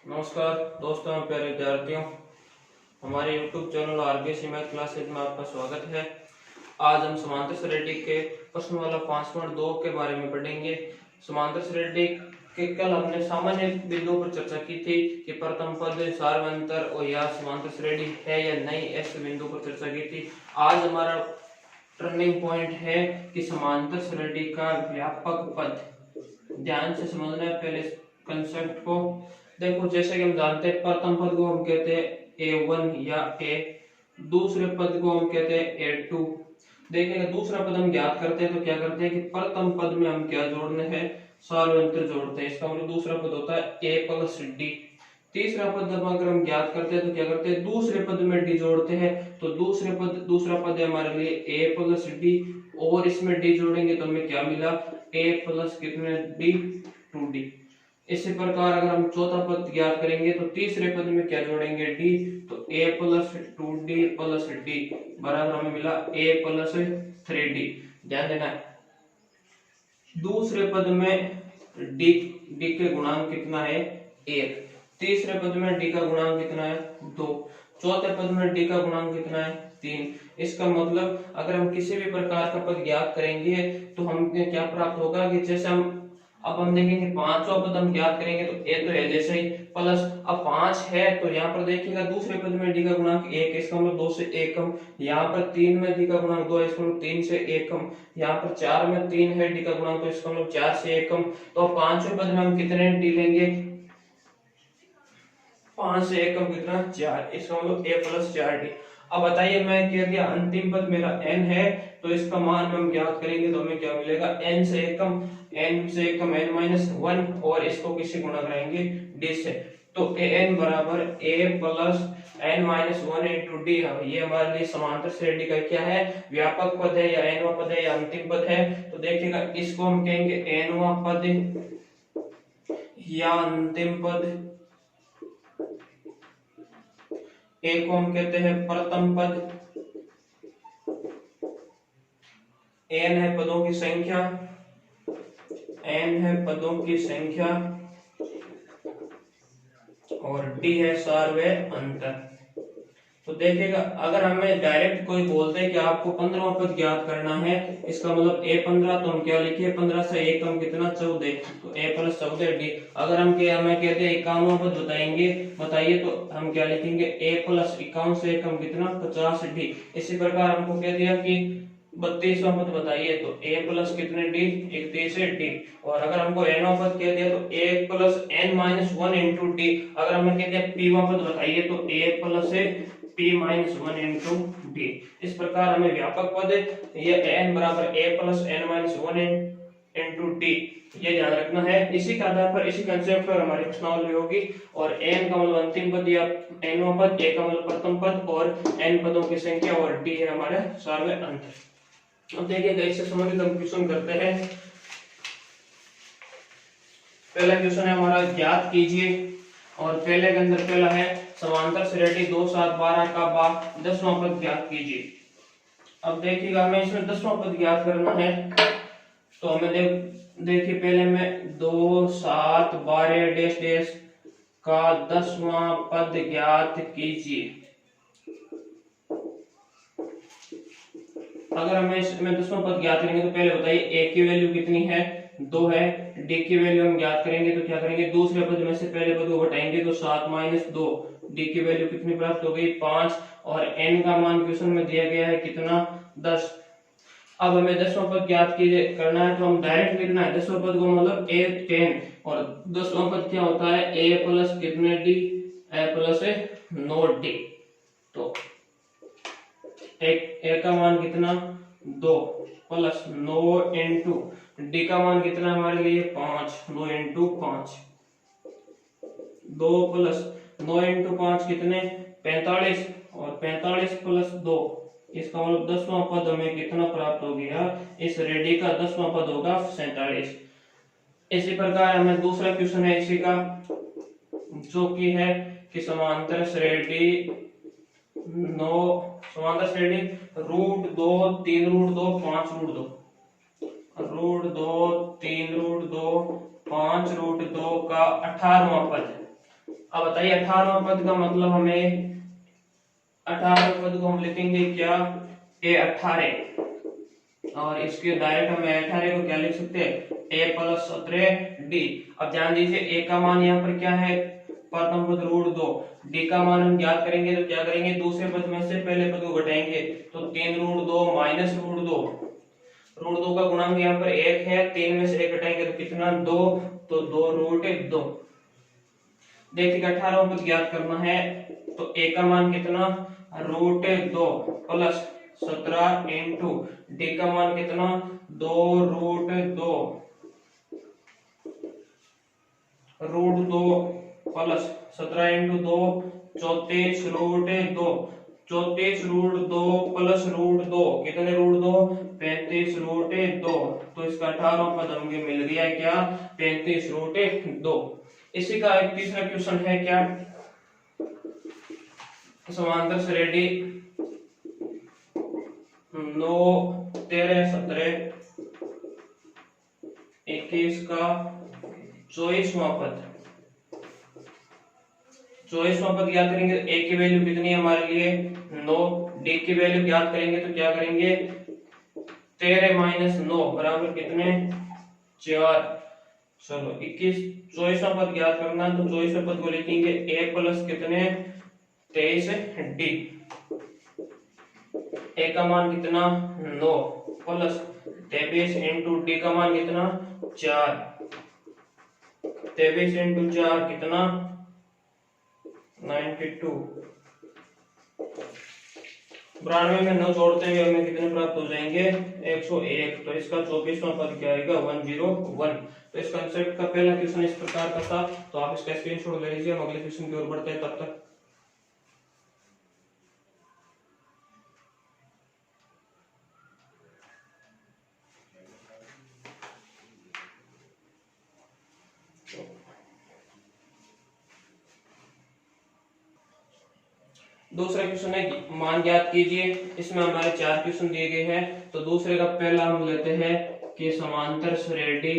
नमस्कार दोस्तों, प्यारे विद्यार्थियों, हमारे YouTube channel RBSE math classes में आपका स्वागत है। आज हम समांतर श्रेणी के प्रश्न वाला 5.2 के बारे में पढ़ेंगे। समांतर श्रेणी के कल हमने सामान्य बिंदुओं पर चर्चा की थी कि प्रथम पद सार्वंतर और या समांतर श्रेणी है या नहीं, ऐसे बिंदु पर चर्चा की थी। आज हमारा टर्निंग पॉइंट है कि समांतर श्रेणी का व्यापक पद। ध्यान से समझना है पहले कंसेप्ट को। देखो, जैसे कि हम जानते हैं प्रथम पद को हम कहते हैं a1 या a, दूसरे पद को हम कहते हैं a2। देखिएगा, दूसरा पद हम ज्ञात करते हैं तो क्या करते हैं कि प्रथम पद में हम क्या जोड़ने हैं, सार्वंतर जोड़ते हैं। इसका मतलब दूसरा पद होता है a प्लस d। तीसरा पद अगर हम ज्ञात करते हैं तो क्या करते हैं, दूसरे पद में d जोड़ते हैं। तो दूसरा पद है हमारे लिए a प्लस d, और इसमें d जोड़ेंगे तो हमें क्या मिला, a प्लस कितने d 2d। इसी प्रकार अगर हम चौथा पद ज्ञात करेंगे तो तीसरे पद में क्या जोड़ेंगे, d, तो a plus 2d plus d बराबर हमें मिला a प्लस 3d। ध्यान देना, दूसरे पद में d के गुणांक कितना है, 1। तीसरे पद में d का गुणांक कितना है, 2। चौथे पद में d का गुणांक कितना है, 3। इसका मतलब अगर हम किसी भी प्रकार का पद ज्ञात करेंगे तो हमें क्या प्राप्त होगा कि जैसे अब हम देखेंगे पांचवा पद हम ज्ञात करेंगे तो ए तो है जैसे ही प्लस, अब 5 है तो यहाँ पर देखिएगा दूसरे पद में डी का गुणांक 1, इसका मतलब 2 से 1 कम। यहाँ पर 3 में डी का गुणांक 2 है, इसका मतलब 3 से 1 कम। यहाँ पर 4 में 3 है डी का गुणांक, तो इसका मतलब 4 से 1 कम। तो पांचवें पद में हम कितने डी लेंगे, 5 से 1 कम कितना, 4। इसका मतलब a प्लस 4d। अब बताइए, मैं कह दिया अंतिम पद मेरा n है तो इसका मान हम ज्ञात करेंगे तो हमें क्या मिलेगा, n से 1 कम n माइनस 1, और इसको किससे गुणा कराएंगे, d से। तो an बराबर a plus n minus 1 into D. ये हमारे लिए समांतर श्रेणी का क्या है, व्यापक पद है या nवां पद है या अंतिम पद है। तो देखिएगा, इसको हम कहेंगे nवां पद या अंतिम पद, ए को हम कहते हैं प्रथम पद, एन है पदों की संख्या, एन है पदों की संख्या, और डी है सार्वंतर। तो देखिएगा, अगर हमें डायरेक्ट कोई बोलते हैं कि आपको 15वां पद ज्ञात करना है, इसका मतलब a 15, तो हम क्या लिखिए, 15 से 1 कम कितना, 14, तो a प्लस 14d। अगर हमें कहते हैं 51वां पद बताइए तो हम क्या लिखेंगे, a प्लस 51 से 1 कम कितना, 50d। इसी प्रकार हमको कह दिया कि 32वां पद बताइए तो a प्लस कितने d, 31d। और अगर हमको nवां पद कह दिया तो a plus n minus 1 into d। अगर हमें कह दिया pवां पद बताइए तो a plus p minus 1 into D. इस प्रकार हमें व्यापक पद ये n बराबर a plus n minus 1 into D, ये ध्यान रखना है। इसी के आधार पर, इसी कंसेप्ट पर हमारी प्रश्नावली होगी। और n का मतलब अंतिम पद या nवां पद, a का मतलब प्रथम पद, और n पदों की संख्या, और d है हमारे सार्वंतर। अब देखिएगा, इससे संबंधित हम क्वेश्चन करते हैं। पहला क्वेश्चन है हमारा, ज्ञात कीजिए, और पहले के अंदर पहला है समांतर श्रेणी 2 7 12 का भाग 10वां पद ज्ञात कीजिए। अब देखिएगा, हमें इसमें 10वां पद ज्ञात करना है तो हमें देखिए पहले में 2 7 12 डैश डैश का 10वां पद ज्ञात कीजिए। अगर हमें इसमें 10वां पद ज्ञात करेंगे तो पहले बताइए a की वैल्यू कितनी है, 2 है। d की वैल्यू हम ज्ञात करेंगे तो क्या करेंगे, दूसरे पद में से पहले पद को घटाएंगे तो 7 माइनस 2, d की वैल्यू कितनी प्राप्त हो गई, 5। और n का मान क्वेश्चन में दिया गया है कितना, 10। अब हमें 10वां पद ज्ञात करना है तो हम डायरेक्ट लिखना है 10वां पद को, मतलब a 10, और 10वां पद क्या होता है, a प्लस कितने d, a प्लस 9d। तो a का मान कितना, 2 प्लस 9 इंटू डी का मान कितना हमारे लिए, 5, 9 इंटू 5, 2 प्लस 9 इंटू 5 कितने, 45, और 45 प्लस 2, इसका मतलब 10वां पद हमें कितना प्राप्त हो गया, इस रेडी का 10वां पद होगा 47। इसी प्रकार हमें दूसरा क्वेश्चन है इसी का, जो कि है कि समांतर श्रेणी root 2 3 root 2 5 root 2, root 2 3 root 2 5 root 2 का 18वां पद अब बताइए 18वां पद का मतलब हमें 18वें पद को हम लिखेंगे क्या, ए 18, और इसके डायरेक्ट हम 18 को क्या लिख सकते हैं, ए प्लस 17 डी। अब ध्यान दीजिए ए का मान यहाँ पर क्या है, प्रथम पद √2, डी का मान हम ज्ञात करेंगे तो क्या करेंगे, दूसरे पद में से पहले पद को घटाएंगे, तो 3√2 माइनस √2 का गुणांक यहाँ पर 1 है, 3 में से 1 घटाएंगे तो कितना, 2, तो 2√2। देखिए 18वां पद ज्ञात करना है, तो ए का मान कितना, √2 प्लस 17 इंटू डी का मान कितना, 2√2 प्लस 17 इंटू 2 34√2, 34√2 प्लस √2 कितने, √2 35√2, तो इसका 18वां पद हमें मिल गया क्या, 35√2। इसी का एक तीसरा क्वेश्चन है क्या, समांतर श्रेणी 9 13 17 21 का 24वां पद, 24वां पद ज्ञात करेंगे, ए की वैल्यू कितनी है हमारे लिए 9, डी की वैल्यू ज्ञात करेंगे तो क्या करेंगे, 13 माइनस 9 बराबर कितने, 4। चलो 21 24वां पद ज्ञात करना है, तो 24वें पद को लिखेंगे ए प्लस कितने, 23 डी। ए का मान कितना 9 प्लस 23 इंटू डी का मान कितना 4, 23 इंटू 4 कितना 92। 92 में 9 जोड़ते हुए हमें कितने प्राप्त हो जाएंगे 101। तो इसका 24वां पद क्या आएगा 101। तो इस कंसेप्ट का पहला क्वेश्चन इस प्रकार का था, तो आप इसका स्क्रीनशॉट ले लीजिए। हम अगले क्वेश्चन की ओर बढ़ते हैं, तब तक दूसरा क्वेश्चन है कि मान ज्ञात कीजिए। इसमें हमारे 4 क्वेश्चन दिए गए हैं। तो दूसरे का पहला हम लेते हैं कि समांतर श्रेणी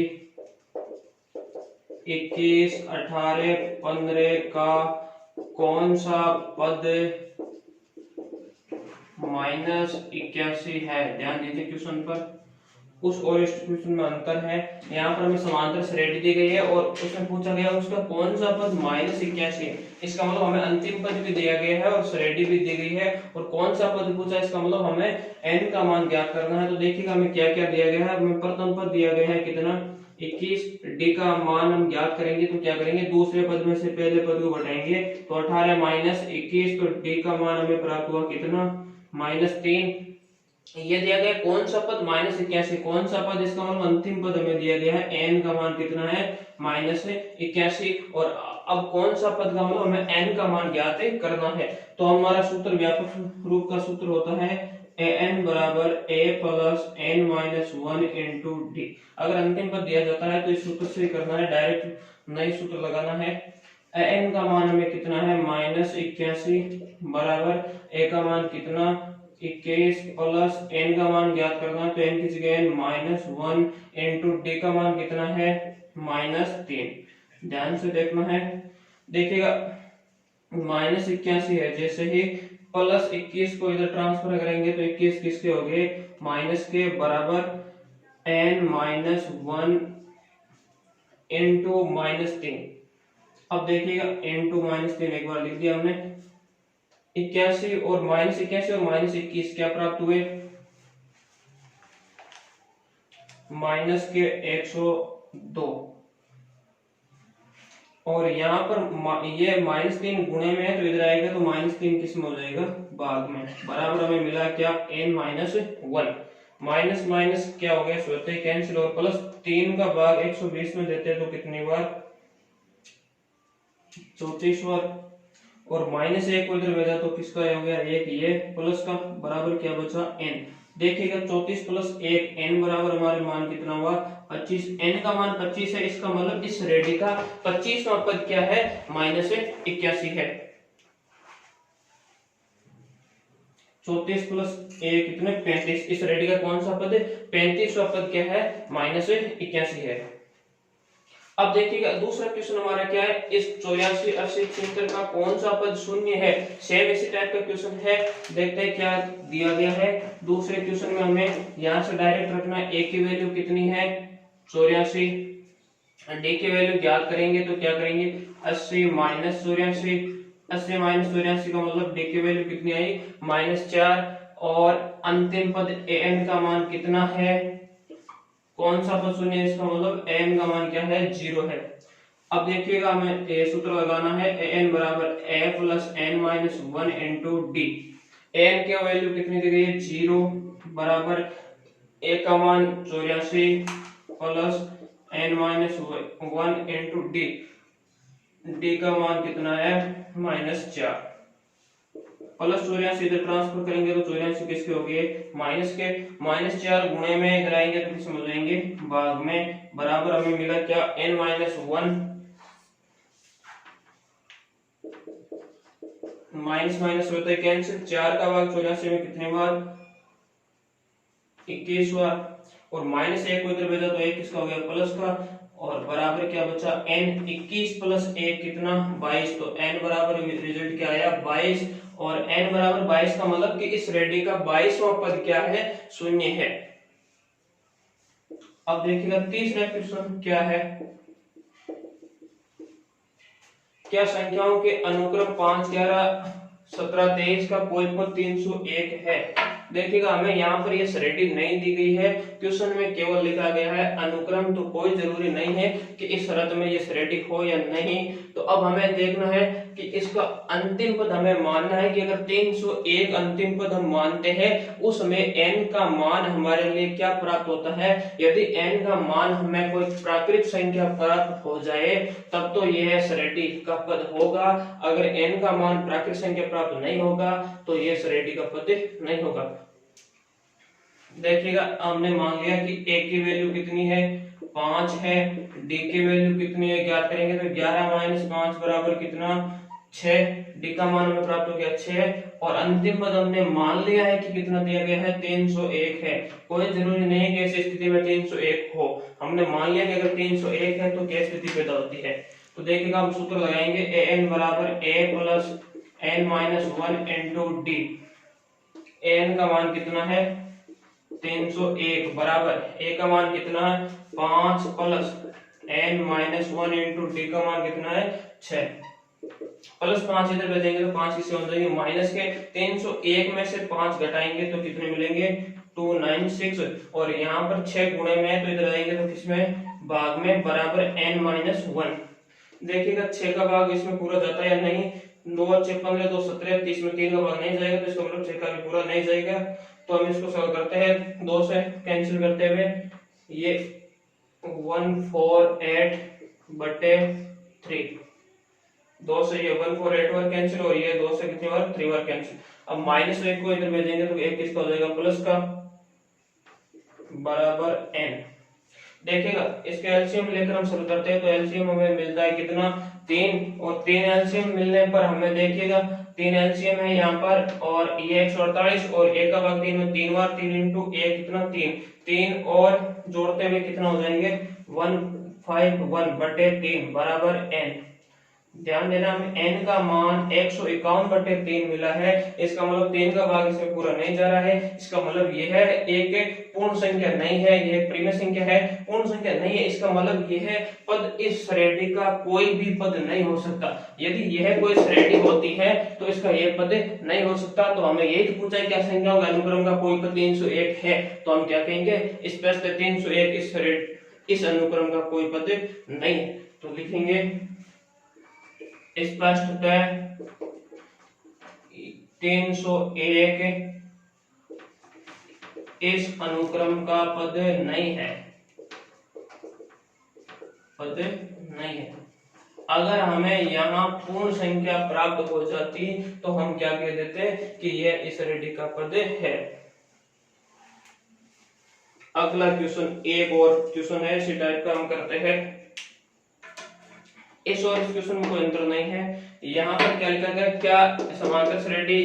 21 18 15 का कौन सा पद -81 है। ध्यान दीजिए क्वेश्चन पर, उस और इस क्वेश्चन में अंतर है। यहाँ पर हमें समांतर श्रेणी दी गई है और उसमें पूछा गया उसका कौन सा पद -81 है। इसका मतलब हमें अंतिम पद भी दिया गया है और श्रेणी भी दी गई है, और कौन सा पद पूछा, इसका मतलब हमें n का मान ज्ञात करना है। तो देखिएगा हमें क्या क्या दिया गया है। हमें प्रथम पद दिया गया है कितना 21, डी का मान हम ज्ञात करेंगे तो क्या करेंगे, दूसरे पद में से पहले पद को घटाएंगे, तो 18 माइनस 21, तो डी का मान हमें प्राप्त हुआ कितना -3। ये दिया गया कौन सा पद -81, कौन सा पद, इसका मतलब अंतिम पद हमें दिया गया है n का मान कितना है -81। और अब कौन सा पद का मतलब हमें n का मान ज्ञात करना है। तो हमारा सूत्र व्यापक रूप का सूत्र होता है an बराबर a plus n minus 1 into D. अगर अंतिम पद दिया जाता है तो इस सूत्र से करना है, डायरेक्ट नई सूत्र लगाना है। n का मान हमें कितना है -81 बराबर a का मान कितना 21 प्लस n का मान ज्ञात करना है, तो n की जगह -1 इंटू डी का मान कितना है -3। ध्यान से देखना है, देखिएगा -81 है, जैसे ही प्लस 21 को इधर ट्रांसफर करेंगे तो 21 किसके हो गए माइनस के, बराबर n -1 इंटू -3। अब देखिएगा इंटू -3 एक बार लिख दिया हमने। 81 और -81 और -21 क्या प्राप्त हुए माइनस के 102। और यहाँ पर ये -3 गुणे में है तो इधर आएगा तो -3 किस में हो जाएगा भाग में, बराबर हमें मिला क्या n -1। माइनस माइनस क्या हो गया सोते कैंसिल, और प्लस 3 का भाग 120 में देते तो कितनी बार 34 बार, और -1 को इधर भेजा तो किसका हो गया 1, ये प्लस का बराबर क्या बचा n। देखिएगा 34 प्लस 1 n बराबर हमारे मान कितना हुआ 25। n का मान 25 है, इसका मतलब इस रेडी का 25वां पद क्या है -81 है। 34 प्लस 1 कितने 35, इस रेडी का कौन सा पद है 35वां पद क्या है -81 है। अब देखिएगा दूसरा क्वेश्चन हमारा क्या है, इस 84 80 76 का कौन सा पद शून्य है। सेम इसी टाइप का क्वेश्चन है, देखते हैं क्या दिया गया है। दूसरे क्वेश्चन में हमें यहाँ से डायरेक्ट रखना है, ए की वैल्यू कितनी है 84, डी की वैल्यू ज्ञात करेंगे तो क्या करेंगे 80 माइनस 84, 80 माइनस 84 का मतलब डी की वैल्यू कितनी आई -4, और अंतिम पद an का मान कितना है, कौन सा पद शून्य है, इसका मतलब an का मान क्या है 0 है। अब देखिएगा हमें ये सूत्र लगाना है, an बराबर a plus n minus 1 into D. an की वैल्यू कितनी दी गई है 0 बराबर a का मान 84 plus n minus 1 into D, D का मान कितना है -4, प्लस 84 इधर ट्रांसफर करेंगे तो 84 किसके हो गए माइनस के, -4 गुणे में इधर आएंगे तो किसमें हो जाएंगे भाग में, बराबर हमें मिला क्या n माइनस 1, माइनस माइनस होता है कैंसिल, 4 का भाग 84 में कितने बार 21 बार, और -1 को इधर भेजा तो 1 किसका हो गया प्लस का, और बराबर क्या बचा n, 21 प्लस 1 कितना 22, तो n बराबर रिजल्ट क्या आया 22, और n बराबर 22 का मतलब कि इस रेडी का 22वां पद क्या है शून्य है। अब देखिएगा तीसरा क्वेश्चन क्या है, क्या संख्याओं के अनुक्रम 5 11 17 23 का कोई पद 301 है। देखिएगा हमें यहाँ पर ये श्रेणी नहीं दी गई है, क्वेश्चन में केवल लिखा गया है अनुक्रम, तो कोई जरूरी नहीं है कि इस शरत में ये श्रेणी हो या नहीं। तो अब हमें देखना है कि इसका अंतिम पद हमें मानना है कि अगर 301 अंतिम पद हम मानते हैं उसमें n का मान हमारे लिए क्या प्राप्त होता है। यदि n का मान हमें कोई प्राकृत संख्या प्राप्त हो जाए तब तो यह श्रेणी का पद होगा, अगर n का मान प्राकृत संख्या प्राप्त नहीं होगा तो यह श्रेणी का पद नहीं होगा। देखिएगा हमने मान लिया कि a की वैल्यू कितनी है 5 है, d की वैल्यू कितनी है ज्ञात करेंगे तो 11 माइनस 5 बराबर कितना 6, d का मान हमें प्राप्त हो गया 6, और अंतिम पद हमने मान लिया है कि कितना दिया गया है 301 है। कोई जरूरी नहीं है कि ऐसी स्थिति में 301 हो, हमने मान लिया कि अगर 301 है तो क्या स्थिति पैदा होती है। तो देखिएगा हम सूत्र लगाएंगे an बराबर a plus n minus 1 into D, an का मान कितना है 301 बराबर a का मान कितना है 5 plus n minus 1 into D का मान कितना है 6, प्लस 5 इधर भेजेंगे तो 5 किससे हो जाएंगे माइनस के, 301 में से 5 घटाएंगे तो कितने मिलेंगे 296, और यहाँ पर 6 गुणे में तो इधर आएंगे तो किसमें भाग में, बराबर n माइनस 1। देखिएगा 6 का भाग इसमें पूरा जाता है या नहीं, 2 6 15 2 17 30 में 3 का भाग नहीं जाएगा तो इसका मतलब 6 का भी पूरा नहीं जाएगा। तो हम इसको सॉल्व करते हैं, 2 से कैंसिल करते हुए ये 148 बटे 3, 2 से ये 148 बार कैंसिल, और ये 2 से कितनी बार 3 बार कैंसिल। अब -1 को इधर भेजेंगे तो 1 किसका हो जाएगा प्लस का, बराबर n। देखिएगा इसके एलसीएम लेकर हम शुरू करते हैं तो एलसीएम हमें मिलता है कितना 3, और 3 एलसीएम मिलने पर हमें देखिएगा 3 एलसीएम है यहाँ पर, और ये 148 और 1 का भाग 3 में 3 बार, 3 इंटू 1 कितना 3 और जोड़ते हुए कितना हो जाएंगे 151 बटे 3 बराबर n। ध्यान देना हमें n का मान 151 बटे 3 मिला है, इसका मतलब 3 का भाग इसमें पूरा नहीं जा रहा है, इसका मतलब यह है एक पूर्ण संख्या नहीं है, यह प्रीमिय संख्या है, पूर्ण संख्या नहीं है, इसका मतलब यह है पद इस श्रेणी का कोई भी पद नहीं हो सकता। यदि यह कोई श्रेणी होती है तो इसका यह पद नहीं हो सकता। तो हमें यही तो पूछा है क्या संख्याओं का अनुक्रम का कोई पद 301 है, तो हम क्या कहेंगे स्पष्ट 301 इस अनुक्रम का कोई पद नहीं है। तो लिखेंगे स्पष्टतः 301 इस अनुक्रम का पद नहीं है, पद नहीं है। अगर हमें यहाँ पूर्ण संख्या प्राप्त हो जाती तो हम क्या कह देते कि यह इस रेडी का पद है। अगला क्वेश्चन एक और क्वेश्चन है इसी टाइप का हम करते हैं। इस और इस क्वेश्चन में कोई अंतर नहीं है। यहाँ पर क्या लिखा गया, क्या समांतर श्रेणी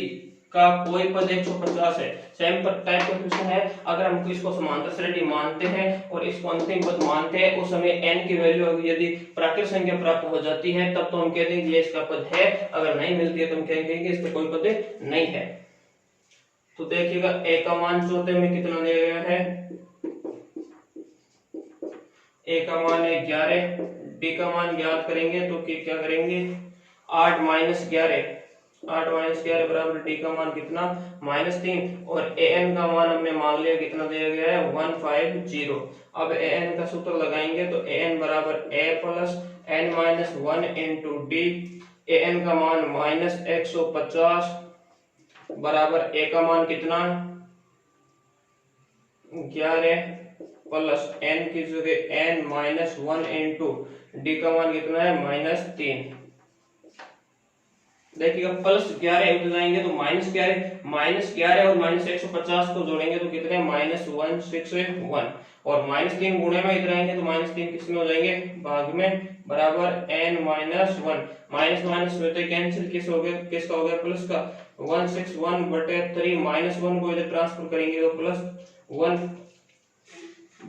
का कोई पद 150 है। सेम टाइप का क्वेश्चन है। अगर हम इसको समांतर श्रेणी मानते हैं और इसको अंतिम पद मानते हैं, उस समय n की वैल्यू यदि प्राकृत संख्या प्राप्त हो जाती है तब तो हम कहते हैं कि ये इसका पद है। अगर नहीं मिलती है तो हम कहेंगे कि इसका कोई पद नहीं है। तो देखिएगा a का मान चौथे में कितना दिया गया है, a का मान है 11, d का मान ज्ञात करेंगे तो क्या करेंगे 8 माइनस 11 बराबर d का मान कितना -3 और an का मान हमने मान लिया कितना दिया गया है 150। अब an का सूत्र लगाएंगे तो an बराबर a plus n minus 1 into D. an का मान -150 बराबर a का मान कितना 11 प्लस n की जगह n माइनस 1 इंटू डी का मान कितना है -3। देखिएगा प्लस 11 उधर जाएंगे तो -11 और -150 को जोड़ेंगे तो कितने -161 और -3 गुणे में इधर आएंगे तो -3 किसमें हो जाएंगे भाग में बराबर n माइनस 1 माइनस में तो कैंसिल किसका हो गया प्लस का 161/3 -1 को इधर ट्रांसफर करेंगे तो प्लस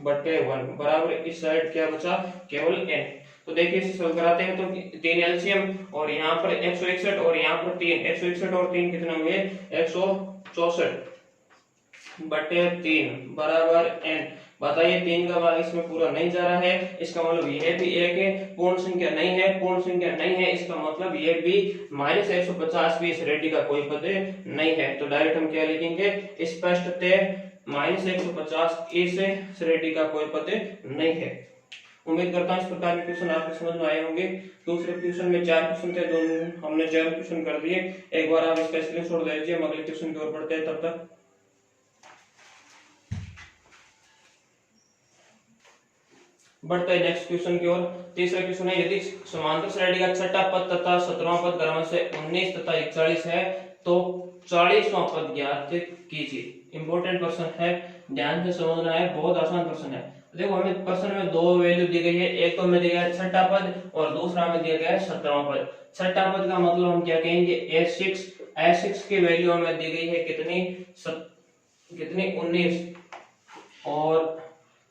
1/1 बराबर इस साइड क्या बचा केवल n। तो देखिए इसे सॉल्व कराते हैं तो 3 एलसीएम और यहाँ पर 161 और यहाँ पर 3 161 और 3 कितना हुए 164/3 बराबर n। बताइए 3 का भाग इसमें पूरा नहीं जा रहा है, इसका मतलब यह भी एक है पूर्ण संख्या नहीं है, इसका मतलब यह भी -150 भी इस रेडी का कोई पद नहीं है। तो डायरेक्ट हम क्या लिखेंगे स्पष्टतः -150 इस रेडी का कोई पद नहीं है। उम्मीद करता हूं इस प्रकार के क्वेश्चन आपको समझ में आए होंगे। दूसरे क्वेश्चन में 4 क्वेश्चन थे, दोनों हमने 4 क्वेश्चन कर दिए। एक बार आप इसका स्क्रीनशॉट ले लीजिए, हम अगले क्वेश्चन की ओर बढ़ते हैं। तब तक बढ़ते हैं नेक्स्ट क्वेश्चन की ओर। तीसरा क्वेश्चन है यदि समांतर श्रेणी का छठा पद तथा 17वां पद क्रम से 19 तथा 41 है तो 40वां पद ज्ञात कीजिए। इंपॉर्टेंट प्रश्न है, ध्यान से समझना है, बहुत आसान प्रश्न है। देखो हमें प्रश्न में दो वैल्यू दी गई है, एक तो हमें दिया गया है छठा पद और दूसरा हमें दिया गया है 17वां पद। छठा पद का मतलब हम क्या कहेंगे a6 की वैल्यू हमें दी गई है कितनी 19 और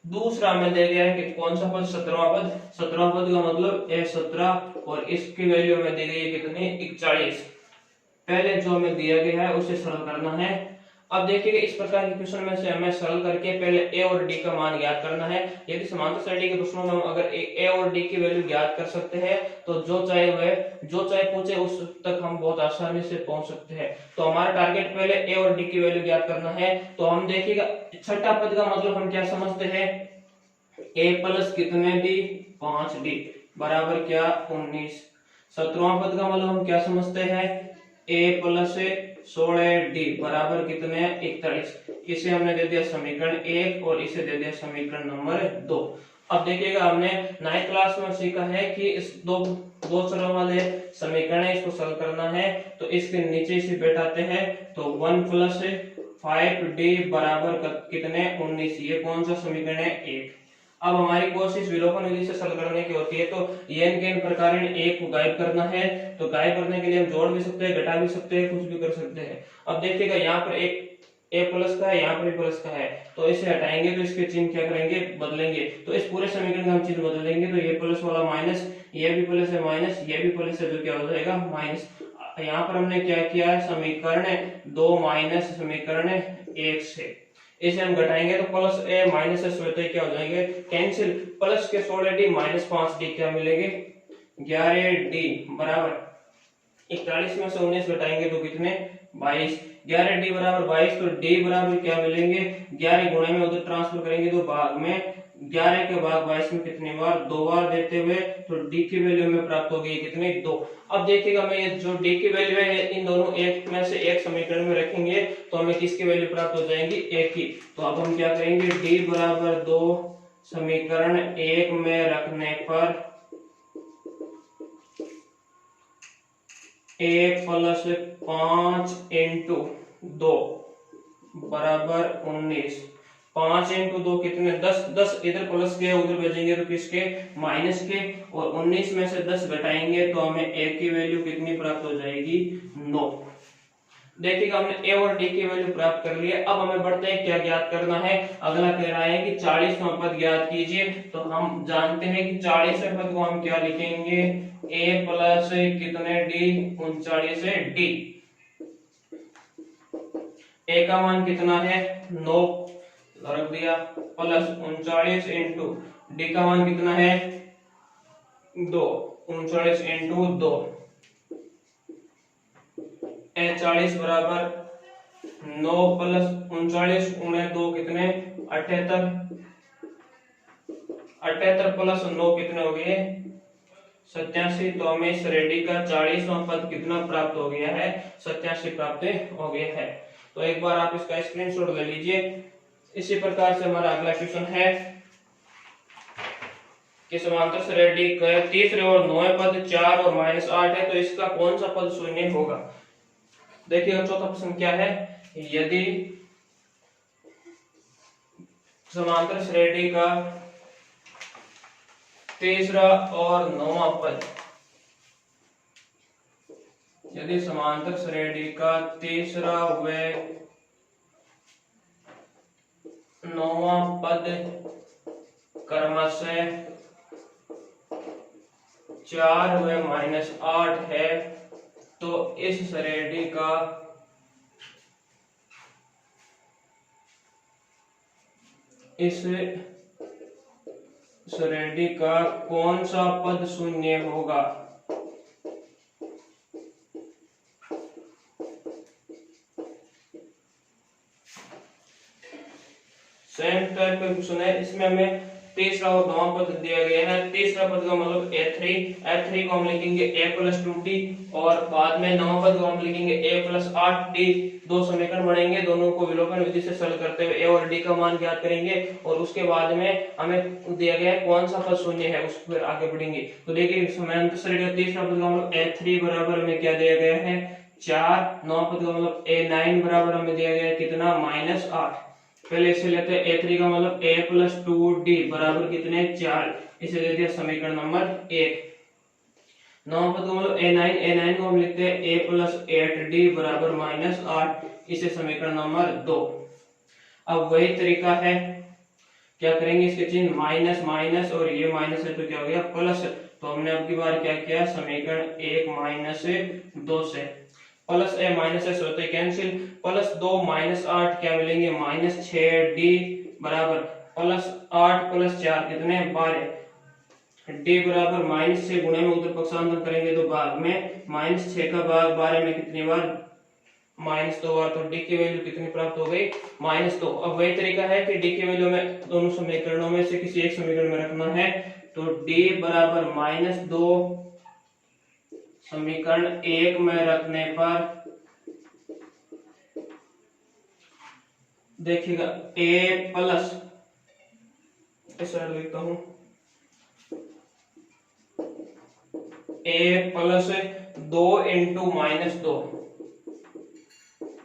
दूसरा हमें दिया गया है कि कौन सा पद 17वां पद का मतलब a17 और इसकी वैल्यू हमें दी गई है कितनी 41। पहले जो हमें दिया गया है उसे सरल करना है। अब देखिएगा इस प्रकार के क्वेश्चन में से हमें सरल करके पहले a और d का मान ज्ञात करना है। यदि समांतर श्रेणी के प्रश्नों में हम अगर a और d की वैल्यू ज्ञात कर सकते हैं तो जो चाहे पूछे उस तक हम बहुत आसानी से पहुंच सकते हैं। तो हमारा टारगेट पहले a और d की वैल्यू ज्ञात करना है। तो हम देखिएगा छठा पद का मतलब हम क्या समझते हैं a प्लस कितने d 5d बराबर क्या 19। 17वां पद का मतलब हम क्या समझते हैं a प्लस 16d बराबर कितने 41। इसे हमने दे दिया समीकरण 1 और इसे दे दिया समीकरण नंबर 2। अब देखिएगा हमने 9th क्लास में सीखा है कि इस दो चरों वाले समीकरण है, इसको सरल करना है। तो इसके नीचे इसे बैठाते हैं तो 1 प्लस 5d बराबर कितने 19। ये कौन सा समीकरण है 1। अब हमारी कोशिश विलोपन विधि से सरल करने की होती है। तो n के n प्रकार एक को गायब करना है, तो गायब करने के लिए हम जोड़ भी सकते हैं, घटा भी सकते हैं, कुछ भी कर सकते हैं। अब देखिएगा यहाँ पर एक a प्लस का है, यहाँ पर प्लस का है, तो इसे हटाएंगे तो इसके चिन्ह क्या करेंगे बदलेंगे। तो इस पूरे समीकरण का हम चिन्ह बदलेंगे तो ये प्लस वाला माइनस, ये भी प्लस है माइनस, ये भी प्लस है, जो क्या हो जाएगा माइनस। यहाँ पर हमने क्या किया है समीकरण 2 माइनस समीकरण 1 से इसे हम घटाएंगे तो प्लस a माइनस s होते क्या हो जाएंगे कैंसिल। प्लस के 16d माइनस 5d क्या मिलेंगे 11d बराबर 41 में से 19 घटाएंगे तो कितने 22। 11d बराबर 22 तो d बराबर क्या मिलेंगे 11 गुणे में उधर ट्रांसफर करेंगे तो भाग में 11 के भाग 22 में कितनी बार 2 बार देते हुए तो d की वैल्यू में प्राप्त होगी कितनी 2। अब देखिएगा मैं ये जो d की वैल्यू है इन दोनों एक में से एक समीकरण में रखेंगे तो हमें किसकी वैल्यू प्राप्त हो जाएगी 1 की। तो अब हम क्या करेंगे d बराबर 2 समीकरण 1 में रखने पर a प्लस 5 इंटू 2 बराबर 19। 5 इंटू 2 कितने 10 इधर प्लस के उधर भेजेंगे तो किसके माइनस के, और 19 में से 10 घटाएंगे तो हमें a की वैल्यू कितनी प्राप्त हो जाएगी 9। देखिएगा हमने ए और डी की वैल्यू प्राप्त कर ली है। अब हमें बढ़ते हैं, क्या ज्ञात करना है। अगला कह रहा है कि 40वां पद ज्ञात कीजिए। तो हम जानते हैं कि 40वें पद को हम क्या लिखेंगे, ए प्लस कितने डी, 39 डी। ए का मान कितना है 9 रख दिया, प्लस 39 इंटू डी का मान कितना है 2, 39 इंटू 2, 40 बराबर 9 प्लस 39 उन्हें 2 कितने 78, 78 प्लस 9 कितने हो गए 87। तो हमें इस रेडी का 40वां पद कितना प्राप्त हो गया है, 87 प्राप्त हो गया है। तो एक बार आप इसका स्क्रीनशॉट ले लीजिए। इसी प्रकार से हमारा अगला क्वेश्चन है कि समांतर श्रेणी के तीसरे और 9वें पद 4 और -8 है, तो इसका कौन सा पद शून्य होगा। देखिएगा चौथा प्रश्न क्या है, यदि समांतर श्रेणी का तीसरा और 9वां पद, यदि समांतर श्रेणी का तीसरा व 9वां पद क्रमशः 4 व -8 है, तो इस श्रेणी का कौन सा पद शून्य होगा। सेम टाइप का क्वेश्चन है, इसमें हमें तीसरा और 9वां पद दिया गया है। तीसरा पद का मतलब A3 को हम लिखेंगे A + 2D, और बाद में 9वां पद को हम लिखेंगे A + 8D। दो समीकरण बनेंगे, दोनों को विलोपन विधि से सरल करते हुए A और D का मान ज्ञात करेंगे, और उसके बाद में हमें दिया गया है कौन सा पद शून्य है, उस पर आगे बढ़ेंगे। तो देखिए समांतर श्रेणी का तीसरा पद का मतलब A3 बराबर हमें क्या दिया गया है 4, 9 पद का मतलब A9 बराबर हमें दिया गया है कितना -8। पहले इसे लेते हैं, A3 का मतलब A + 2D बराबर कितने 4, इसे दे दिया समीकरण नंबर 1। 9 पद का मतलब A9 को हम लिखते हैं A + 8D बराबर -8, इसे समीकरण नंबर 2। अब वही तरीका है, क्या करेंगे, इसके चिन्ह माइनस माइनस और ये माइनस है तो क्या हो गया प्लस। तो हमने अब की बार क्या किया, समीकरण 1 - 2 से प्लस ए माइनस एस होते कैंसिल, प्लस 2 -8 क्या मिलेंगे -6D बराबर +8 + 4 कितने 12, D बराबर -6 गुणे में उधर पक्षांतर करेंगे तो भाग में -6 का भाग 12 में कितनी बार -2 बार, तो D की वैल्यू कितनी प्राप्त हो गई -2। अब वही तरीका है कि D की वैल्यू में दोनों समीकरणों में से किसी एक समीकरण में रखना है, तो D बराबर -2 समीकरण 1 में रखने पर देखिएगा A प्लस, इस साइड लिखता हूं, A प्लस 2 इंटू -2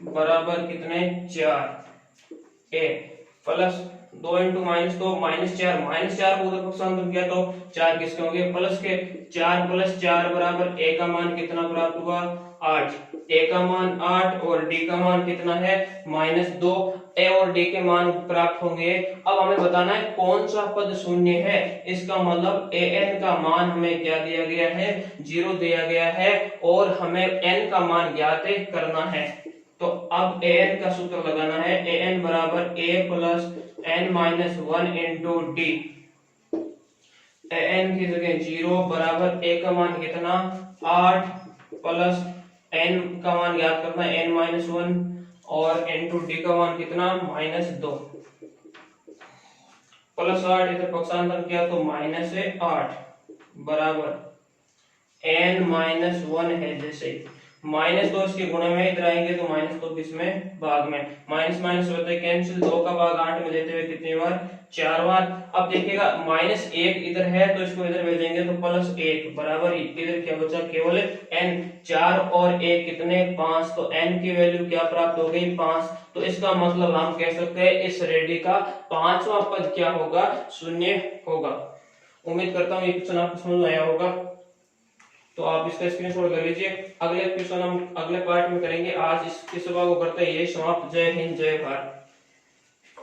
बराबर कितने 4, A प्लस 2 इंटू -2 -4 को उधर पक्षांतर किया तो 4 किसके होंगे प्लस के, 4 + 4 बराबर A का मान कितना प्राप्त हुआ 8, A का मान 8 और D का मान कितना है -2। A और D के मान प्राप्त होंगे। अब हमें बताना है कौन सा पद शून्य है, इसका मतलब AN का मान हमें क्या दिया गया है 0 दिया गया है, और हमें N का मान ज्ञात करना है। तो अब AN का सूत्र लगाना है, AN बराबर A + n-1 into D। AN की जगह 0 बराबर A का मान कितना 8 प्लस n का मान ज्ञात करना है n-1 और इंटू D का मान कितना -2 +8 इधर पक्षांतर किया तो -8 बराबर n-1 है। जैसे -2 इसके गुणे में इधर आएंगे तो -2 किसमें भाग में, माइनस माइनस होता है कैंसिल, 2 का भाग 8 में देते हुए कितनी बार 4 बार। अब देखिएगा -1 इधर है तो इसको इधर भेजेंगे तो +1 बराबर इधर क्या बचा केवल n, 4 और 1 कितने 5, तो n की वैल्यू क्या प्राप्त हो गई 5। तो इसका मतलब हम कह सकते हैं इस रेडी का 5वां पद क्या होगा शून्य होगा। उम्मीद करता हूँ ये क्वेश्चन आपको समझ में आया होगा। तो आप इसका स्क्रीनशॉट कर लीजिए। अगले एपिसोड हम अगले पार्ट में करेंगे। आज इस सभा को करते हैं यही समाप्त। जय हिंद, जय भारत।